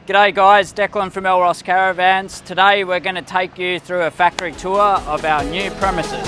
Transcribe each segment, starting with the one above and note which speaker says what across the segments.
Speaker 1: G'day guys, Declan from Elros Caravans. Today we're going to take you through a factory tour of our new premises.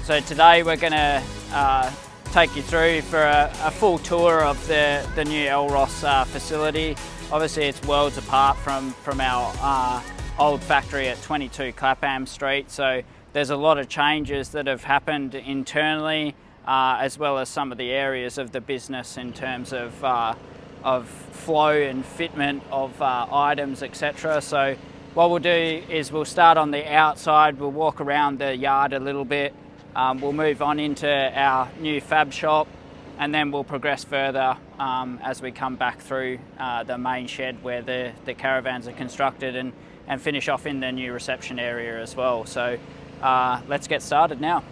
Speaker 1: So today we're going to take you through for a full tour of the new Elros facility. Obviously it's worlds apart from our old factory at 22 Clapham Street, so there's a lot of changes that have happened internally as well as some of the areas of the business in terms of flow and fitment of items, etc. So what we'll do is we'll start on the outside, we'll walk around the yard a little bit. We'll move on into our new fab shop, and then we'll progress further as we come back through the main shed where the caravans are constructed, and finish off in the new reception area as well. So let's get started now.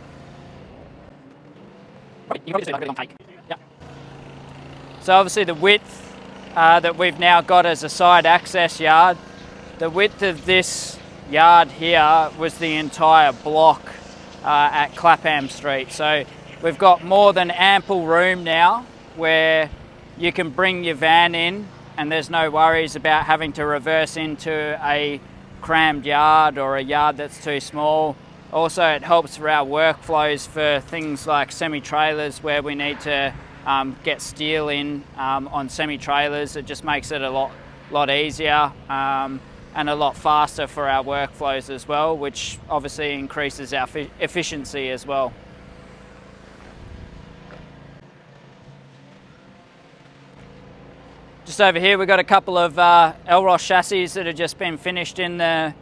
Speaker 1: So obviously the width that we've now got as a side access yard, the width of this yard here was the entire block at Clapham Street. So we've got more than ample room now where you can bring your van in and there's no worries about having to reverse into a crammed yard or a yard that's too small. Also it helps for our workflows for things like semi-trailers where we need to get steel in on semi-trailers. It just makes it a lot easier and a lot faster for our workflows as well, which obviously increases our efficiency as well. Just over here we've got a couple of Elros chassis that have just been finished in the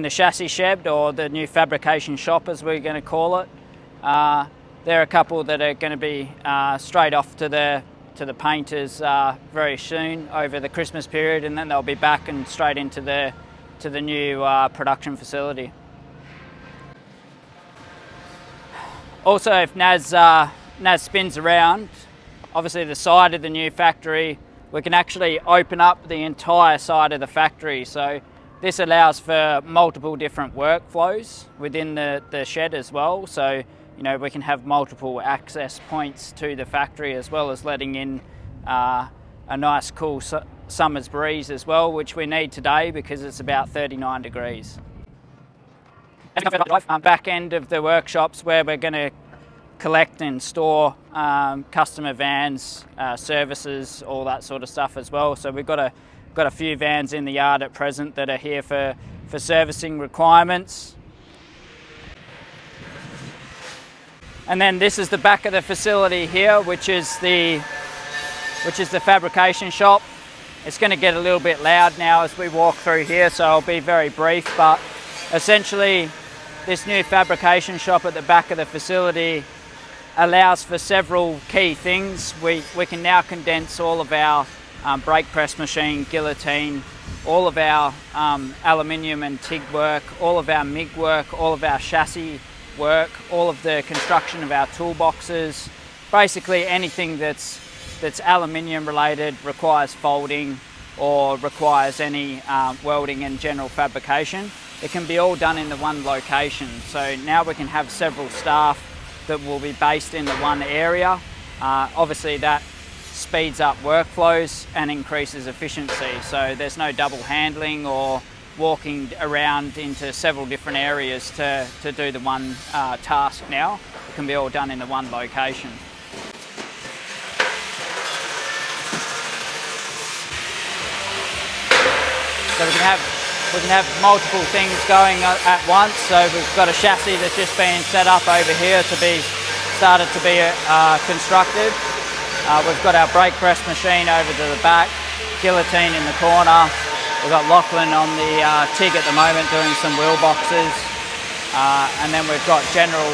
Speaker 1: chassis shed, or the new fabrication shop as we're going to call it. There are a couple that are going to be straight off to the painters very soon over the Christmas period, and then they'll be back and straight into the new production facility. Also, if Naz spins around, obviously the side of the new factory, we can actually open up the entire side of the factory. So this allows for multiple different workflows within the shed as well. So you know, we can have multiple access points to the factory, as well as letting in a nice cool summer's breeze as well, which we need today because it's about 39 degrees. Back end of the workshops where we're going to collect and store customer vans, services, all that sort of stuff as well. So we've got a few vans in the yard at present that are here for servicing requirements. And then this is the back of the facility here, which is the fabrication shop. It's going to get a little bit loud now as we walk through here, so I'll be very brief, but essentially this new fabrication shop at the back of the facility allows for several key things. We can now condense all of our brake press machine, guillotine, all of our aluminium and TIG work, all of our MIG work, all of our chassis work, all of the construction of our toolboxes. Basically anything that's aluminium related, requires folding or requires any welding and general fabrication, it can be all done in the one location. So now we can have several staff that will be based in the one area. Obviously that speeds up workflows and increases efficiency, so there's no double handling or walking around into several different areas to do the one task now. It can be all done in the one location. So we can have multiple things going at once. So we've got a chassis that's just been set up over here to be started to be constructed. We've got our brake press machine over to the back, guillotine in the corner. We've got Lachlan on the TIG at the moment doing some wheel boxes. And then we've got general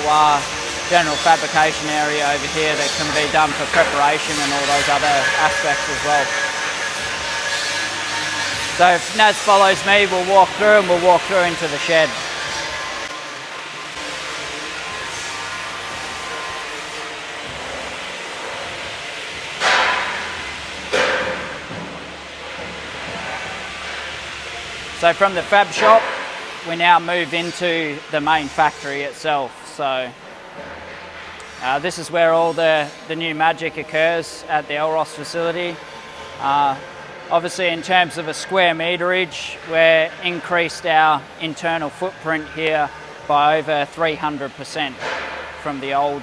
Speaker 1: general fabrication area over here that can be done for preparation and all those other aspects as well. So if Naz follows me, we'll walk through and we'll walk through into the shed. So from the fab shop, we now move into the main factory itself. So this is where all the new magic occurs at the Elros facility. Obviously in terms of a square meterage, we've increased our internal footprint here by over 300% from the old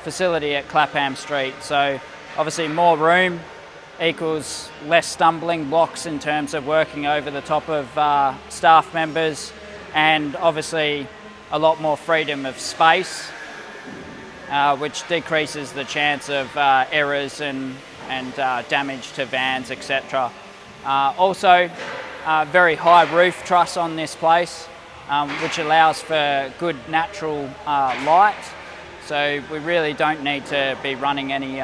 Speaker 1: facility at Clapham Street. So obviously more room equals less stumbling blocks in terms of working over the top of staff members, and obviously a lot more freedom of space, which decreases the chance of errors and damage to vans, etc. Also, very high roof truss on this place, which allows for good natural light. So we really don't need to be running any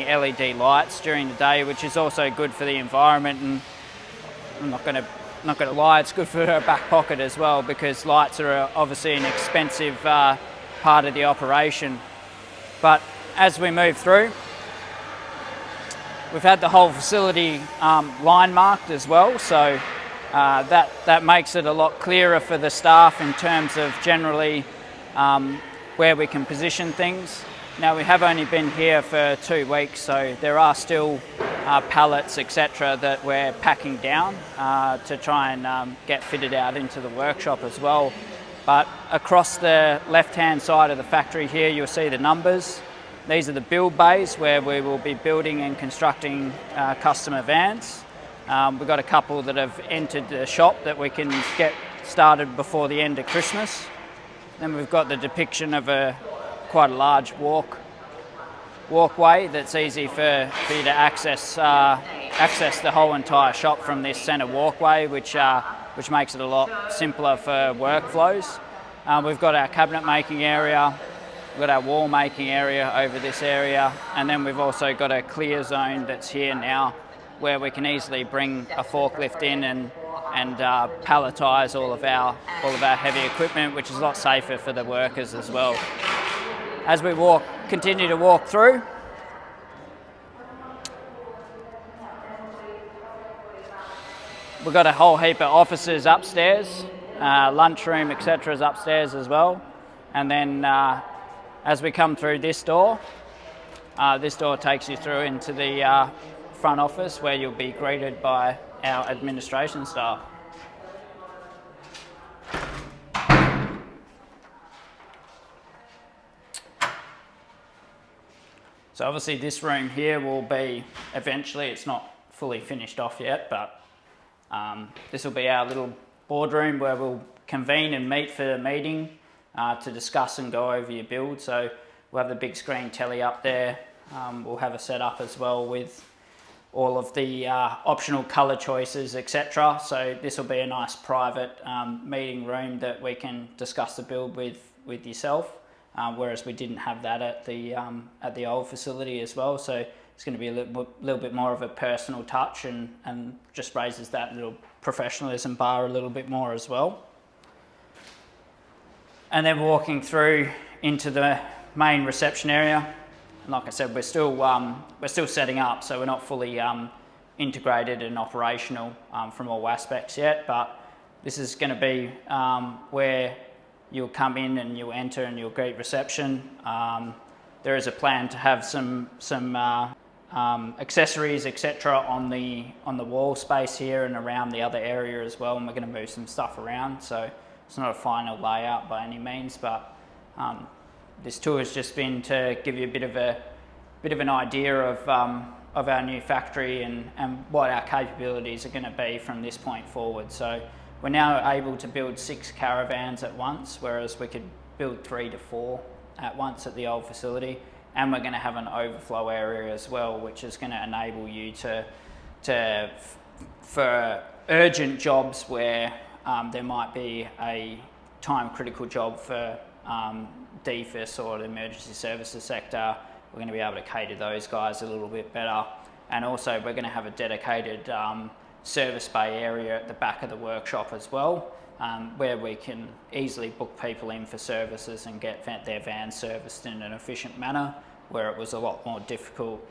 Speaker 1: LED lights during the day, which is also good for the environment. And I'm not going to lie, it's good for our back pocket as well, because lights are obviously an expensive part of the operation. But as we move through, we've had the whole facility line marked as well, so that makes it a lot clearer for the staff in terms of generally where we can position things. Now, we have only been here for 2 weeks, so there are still pallets, etc. that we're packing down to try and get fitted out into the workshop as well. But across the left-hand side of the factory here, you'll see the numbers. These are the build bays where we will be building and constructing customer vans. We've got a couple that have entered the shop that we can get started before the end of Christmas. Then we've got the depiction of quite a large walkway that's easy for you to access the whole entire shop from this centre walkway, which makes it a lot simpler for workflows. We've got our cabinet making area, we've got our wall making area over this area, and then we've also got a clear zone that's here now where we can easily bring a forklift in and palletise all of our heavy equipment, which is a lot safer for the workers as well. As we continue to walk through, we've got a whole heap of offices upstairs, lunchroom, etc. is upstairs as well. And then as we come through this door takes you through into the front office where you'll be greeted by our administration staff. So obviously this room here will be, eventually, it's not fully finished off yet, but this will be our little boardroom where we'll convene and meet for the meeting to discuss and go over your build. So we'll have the big screen telly up there. We'll have a setup as well with all of the optional colour choices, etc. So this will be a nice private meeting room that we can discuss the build with yourself. Whereas we didn't have that at the old facility as well, so it's going to be a little bit more of a personal touch and just raises that little professionalism bar a little bit more as well. And then walking through into the main reception area, and like I said, we're still setting up, so we're not fully integrated and operational from all aspects yet. But this is going to be where you'll come in and you'll enter and you'll greet reception. There is a plan to have some accessories, etc. on the wall space here and around the other area as well, and we're going to move some stuff around. So it's not a final layout by any means, but this tour has just been to give you a bit of an idea of our new factory and what our capabilities are going to be from this point forward. So we're now able to build 6 caravans at once, whereas we could build 3 to 4 at once at the old facility. And we're going to have an overflow area as well, which is going to enable you for urgent jobs where there might be a time critical job for DFIS or the emergency services sector. We're going to be able to cater those guys a little bit better. And also we're going to have a dedicated service bay area at the back of the workshop as well, where we can easily book people in for services and get their vans serviced in an efficient manner, where it was a lot more difficult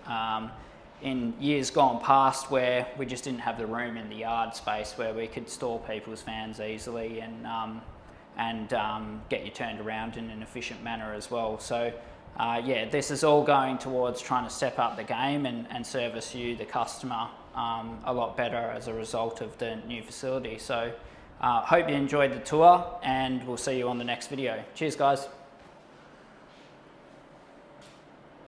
Speaker 1: in years gone past, where we just didn't have the room in the yard space where we could store people's vans easily and get you turned around in an efficient manner as well. So yeah, this is all going towards trying to step up the game and service you, the customer, a lot better as a result of the new facility. So hope you enjoyed the tour, and we'll see you on the next video. Cheers guys.